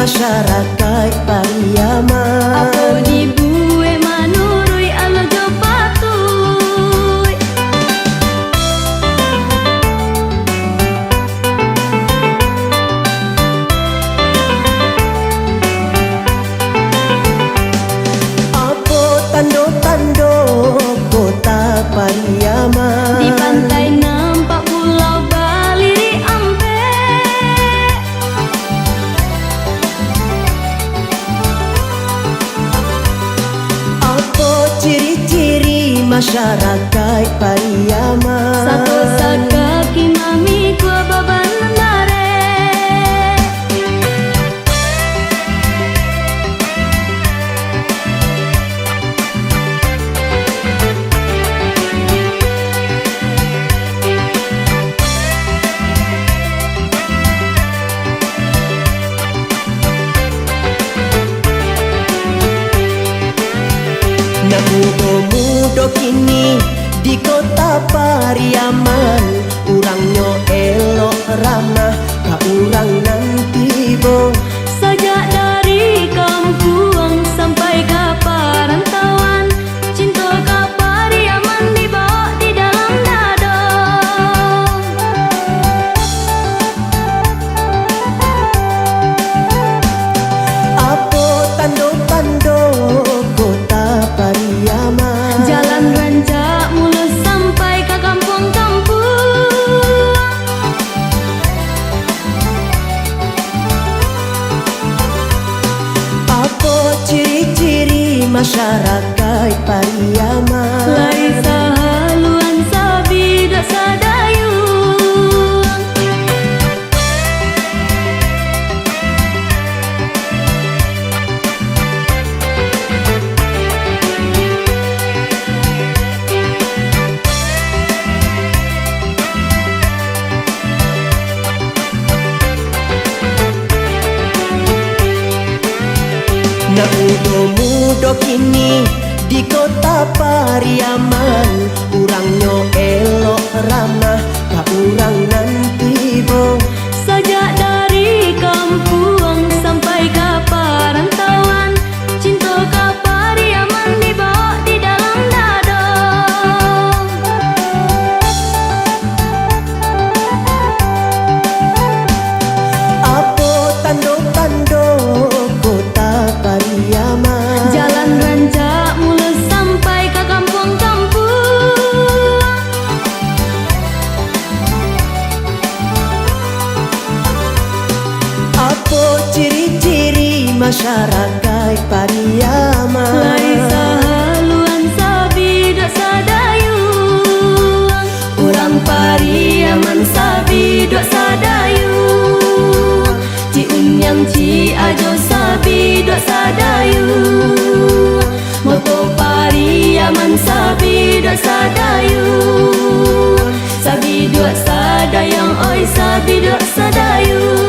masyarakat Pariaman. Apa dibuat manurui alo jo patuh. Apa tando-tando kota Pariaman? Di pantai nampak pulau Bali di Ampe. Apa ciri-ciri masyarakat Pariaman? Satu sakaki mami gua baban nare. Nak muda-muda kini di kota Pariaman, urangnya elok ramah ka urang nanti bo. Sejak dari kampung sampai ke perantauan, cinta ke Pariaman dibawa di dalam dada. Apa tando-tando kota Pariaman? Jalan rancak mulus sampai ke kampung-kampung. Apa ciri-ciri masyarakat Pariaman? Lai sahaluan sabi dak sadayung. Nak muda-muda kini di kota Pariaman, urangnya elok ramah ka urang nanti bo. Sejak dari kampung sampai ke perantauan, cinta ke Pariaman dibawa di dalam dada. Apa tando-tando kota Pariaman? Jalan rancak mulus sampai ke kampung-kampung. Apa ciri-ciri masyarakat Pariaman? Lai sahaluan sabi dak sadayung. Urang Pariaman sabi dak sadayung. Ci unyang ci ajo sabi dak sadayung. Moto Pariaman sabi dak sadayung. Sabi dak sadayang oi sabi dak sadayung.